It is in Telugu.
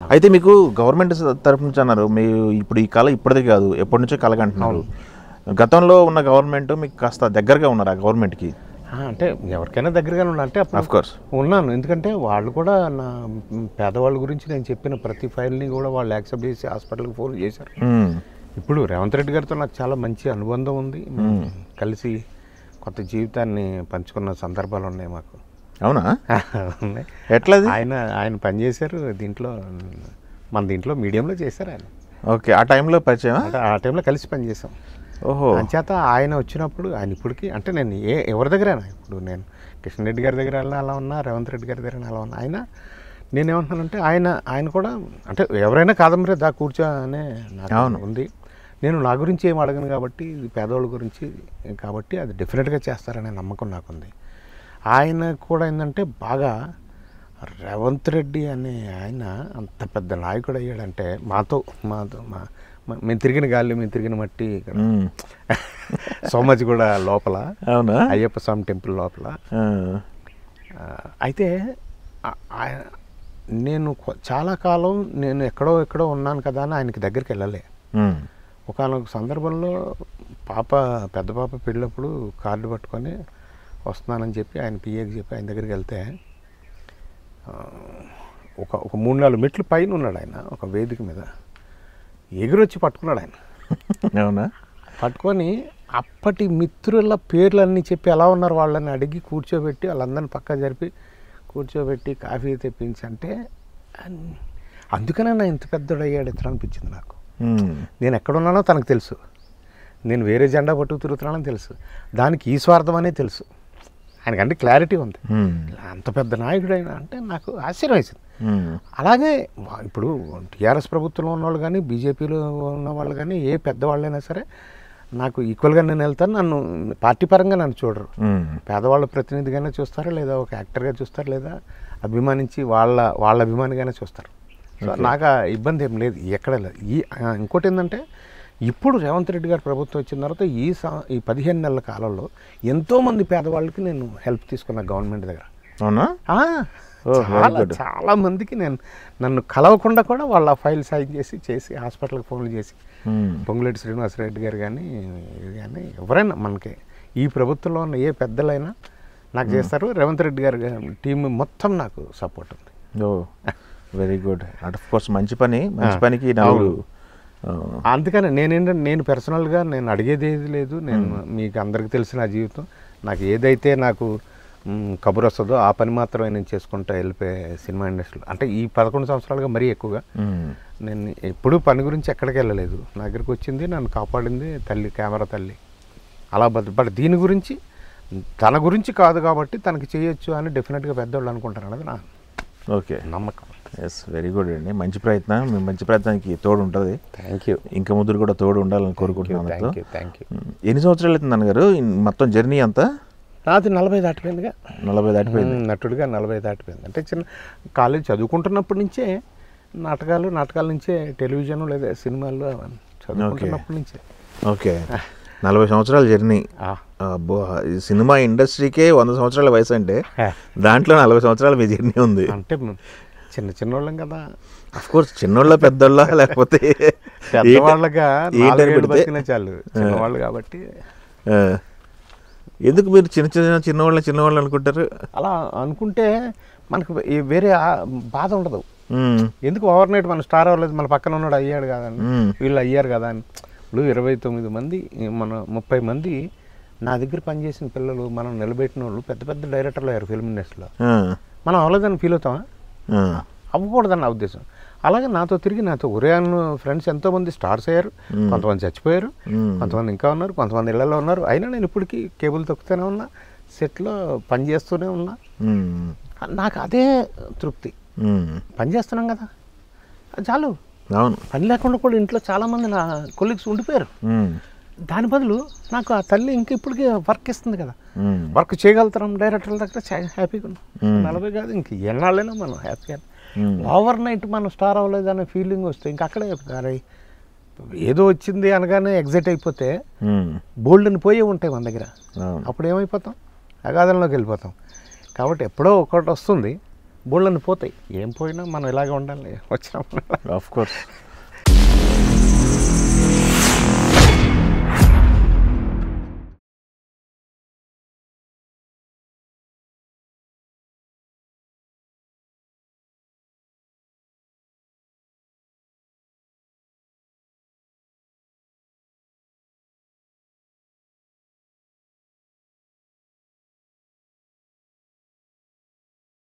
అయితే మీకు గవర్నమెంట్ తరపు నుంచి అన్నారు మీరు ఇప్పుడు ఈ కళ ఇప్పటిది కాదు ఎప్పటి నుంచో కళ అంటున్నారు. గతంలో ఉన్న గవర్నమెంట్ మీకు కాస్త దగ్గరగా ఉన్నారు ఆ గవర్నమెంట్కి? అంటే ఎవరికైనా దగ్గరగానే ఉన్నా అంటే ఆఫ్ కోర్స్ ఉన్నాను. ఎందుకంటే వాళ్ళు కూడా నా పేదవాళ్ళ గురించి నేను చెప్పిన ప్రతి ఫైల్ని కూడా వాళ్ళు యాక్సెప్ట్ చేసి హాస్పిటల్కి ఫోన్ చేశారు. ఇప్పుడు రేవంత్ రెడ్డి గారితో నాకు చాలా మంచి అనుబంధం ఉంది. కలిసి కొత్త జీవితాన్ని పంచుకున్న సందర్భాలు ఉన్నాయి మాకు. అవునా? ఉన్నాయి. ఎట్లా? ఆయన పనిచేశారు దీంట్లో, మన దీంట్లో మీడియంలో చేశారు ఆయన. ఓకే, ఆ టైంలో పరిచయం? అంటే ఆ టైంలో కలిసి పనిచేసాం. ఓహో. అంచేత ఆయన వచ్చినప్పుడు ఆయన ఇప్పటికీ అంటే నేను ఎవరి దగ్గరైనా ఇప్పుడు నేను కిషన్ రెడ్డి గారి దగ్గర అలా ఉన్నా, రేవంత్ రెడ్డి గారి దగ్గర అలా ఉన్నా, నేనేమంటున్నానంటే ఆయన కూడా అంటే ఎవరైనా కాదంబరే దా కూర్చో అనే నాకు ఉంది. నేను నా గురించి ఏం అడగను కాబట్టి, ఇది పేదవాళ్ళ గురించి కాబట్టి అది డెఫినెట్గా చేస్తారనే నమ్మకం నాకుంది. ఆయన కూడా ఏంటంటే బాగా రేవంత్ రెడ్డి అనే ఆయన అంత పెద్ద నాయకుడు అయ్యాడంటే మేము తిరిగిన గాలి, మేము తిరిగిన మట్టి ఇక్కడ సోమజ్ కూడా లోపల, అవునా, అయ్యప్ప స్వామి టెంపుల్ లోపల. అయితే నేను చాలా కాలం నేను ఎక్కడో ఉన్నాను కదా అని ఆయనకి దగ్గరికి వెళ్ళలే. ఒకనొక సందర్భంలో పెద్ద పాప పెళ్ళినప్పుడు కార్డు పట్టుకొని వస్తున్నానని చెప్పి ఆయన పిఏకి చెప్పి ఆయన దగ్గరికి వెళ్తే ఒక 3-4 మెట్లు పైన ఉన్నాడు ఆయన. ఒక వేదిక మీద ఎగురొచ్చి పట్టుకున్నాడు ఆయన. అవునా? పట్టుకొని అప్పటి మిత్రుల పేర్లన్నీ చెప్పి ఎలా ఉన్నారు వాళ్ళని అడిగి కూర్చోబెట్టి వాళ్ళందరినీ పక్క జరిపి కూర్చోబెట్టి కాఫీ తెప్పించి అంటే అందుకనే నా ఇంత పెద్దోడు అయ్యాడు ఎత్తున అనిపించింది నాకు. నేను ఎక్కడున్నానో తనకు తెలుసు, నేను వేరే జెండా పట్టుకు తిరుగుతున్నానని తెలుసు, దానికి ఈ స్వార్థం అనే తెలుసు. ఆయనకంటే క్లారిటీ ఉంది. అంత పెద్ద నాయకుడు అయినా అంటే నాకు ఆశ్చర్యం వేసింది. అలాగే ఇప్పుడు టీఆర్ఎస్ ప్రభుత్వంలో ఉన్నవాళ్ళు కానీ, బీజేపీలో ఉన్న వాళ్ళు కానీ, ఏ పెద్దవాళ్ళైనా సరే నాకు ఈక్వల్గా నేను వెళ్తాను. నన్ను పార్టీ పరంగా నన్ను చూడరు. పేదవాళ్ళ ప్రతినిధిగానే చూస్తారు, లేదా ఒక యాక్టర్గా చూస్తారు, లేదా అభిమానించి వాళ్ళ అభిమానిగానే చూస్తారు. సో నాకు ఆ ఇబ్బంది ఏం లేదు, ఎక్కడ లేదు. ఇంకోటి ఏంటంటే ఇప్పుడు రేవంత్ రెడ్డి గారు ప్రభుత్వం వచ్చిన తర్వాత ఈ 15 నెలల కాలంలో ఎంతోమంది పేదవాళ్ళకి నేను హెల్ప్ తీసుకున్నా గవర్నమెంట్ దగ్గర. అవునా? చాలా మందికి నన్ను కలవకుండా కూడా వాళ్ళ ఫైల్ సైన్ చేసి హాస్పిటల్కి ఫోన్లు చేసి పొంగులేటి శ్రీనివాసరెడ్డి గారు కానీ ఎవరైనా మనకి ఈ ప్రభుత్వంలో ఉన్న ఏ పెద్దలైనా నాకు చేస్తారు. రేవంత్ రెడ్డి గారు టీం మొత్తం నాకు సపోర్ట్ ఉంది. ఓ వెరీ గుడ్. ఆఫ్ కోర్స్ మంచి పనికి అందుకని నేను పర్సనల్గా నేను అడిగేది ఏది లేదు. నేను మీకు అందరికీ తెలిసిన జీవితం, నాకు ఏదైతే నాకు కబురు వస్తుందో ఆ పని మాత్రమే నేను చేసుకుంటా వెళ్ళిపోయే సినిమా ఇండస్ట్రీలో. అంటే ఈ 11 సంవత్సరాలుగా మరీ ఎక్కువగా నేను ఎప్పుడూ పని గురించి ఎక్కడికి వెళ్ళలేదు. నా దగ్గరికి వచ్చింది, నన్ను కాపాడింది తల్లి, కెమెరా తల్లి. అలా బట్ దీని గురించి తన గురించి కాదు కాబట్టి తనకి చేయొచ్చు అని డెఫినెట్గా పెద్దవాళ్ళు అనుకుంటారు అన్నది నా నమ్మకం. ఎస్, వెరీ గుడ్ అండి. మంచి ప్రయత్నం. మీ మంచి ప్రయత్నానికి తోడు ఉంటుంది. Thank you. ఇంకా ముందు కూడా తోడు ఉండాలని కోరుకుంటున్నాను. Thank you. ఎన్ని సంవత్సరాలు అవుతుంది నాన్నగారు మొత్తం జర్నీ అంతా? నాది 40 దాటిపోయిందిగా. 40 దాటిపోయింది. నటుడిగా 40 దాటిపోయింది. అంటే చిన్న కాలేజ్ చదువుకుంటున్నప్పటి నుంచే నాటకాల నుంచే టెలివిజన్ లేదా సినిమాలు చదువుకుంటున్నప్పటి నుంచే. ఓకే, 40 సంవత్సరాల జర్నీ. సినిమా ఇండస్ట్రీకే 100 సంవత్సరాల వయసు అంటే దాంట్లో 40 సంవత్సరాల మీ జర్నీ ఉంది. అంటే చిన్నోళ్ళం కదా. అఫ్కోర్స్ చిన్నోళ్ళ పెద్దోళ్ళ లేకపోతే పెద్దవాళ్ళగా చాలు, చిన్నవాళ్ళు కాబట్టి. ఎందుకు మీరు చిన్నవాళ్ళు అనుకుంటారు? అలా అనుకుంటే మనకు వేరే బాధ ఉండదు. ఎందుకు ఓవర్ నైట్ మన స్టార్ అవ్వలేదు, మన పక్కన ఉన్నాడు అయ్యాడు కదా అని, వీళ్ళు అయ్యారు కదా అని. ఇప్పుడు 29 మంది, మన 30 మంది నా దగ్గర పనిచేసిన పిల్లలు, మనం నిలబెట్టిన వాళ్ళు పెద్ద పెద్ద డైరెక్టర్లు అయ్యారు ఫిల్మ్ ఇండస్ట్రీలో. మనం అవ్వలేదని ఫీల్ అవుతామా? అవ్వకూడదని నా ఉద్దేశం. అలాగే నాతో తిరిగి ఒరే అన్న ఫ్రెండ్స్ ఎంతోమంది స్టార్స్ అయ్యారు. కొంతమంది చచ్చిపోయారు, కొంతమంది ఇంకా ఉన్నారు, కొంతమంది ఇళ్లలో ఉన్నారు. అయినా నేను ఇప్పటికీ కేబుల్ తొక్కుతూనే ఉన్నా, సెట్లో పనిచేస్తూనే ఉన్నా. నాకు అదే తృప్తి. పని చేస్తున్నాం కదా చాలు. పని లేకుండా కూడా ఇంట్లో చాలామంది నా కొలీగ్స్ ఉండిపోయారు. దాని బదులు నాకు ఆ తల్లి ఇంకా ఇప్పటికీ వర్క్ ఇస్తుంది కదా, వర్క్ చేయగలుగుతాం డైరెక్టర్ల దగ్గర హ్యాపీగా ఉన్నాం. 40 కాదు ఇంక ఎన్నాళ్ళైనా మనం హ్యాపీగా. ఓవర్ నైట్ మనం స్టార్ అవ్వలేదు అనే ఫీలింగ్ వస్తే ఇంక అక్కడే చెప్తారు. ఏదో వచ్చింది అనగానే ఎగ్జైట్ అయిపోతే బోల్డ్ని పోయే ఉంటాయి మన దగ్గర. అప్పుడు ఏమైపోతాం? అగాధంలోకి వెళ్ళిపోతాం. కాబట్టి ఎప్పుడో ఒకటి వస్తుంది, బోళ్ళని పోతాయి. ఏం పోయినా మనం ఇలాగే ఉండాలి వచ్చినప్పుడు. Of course.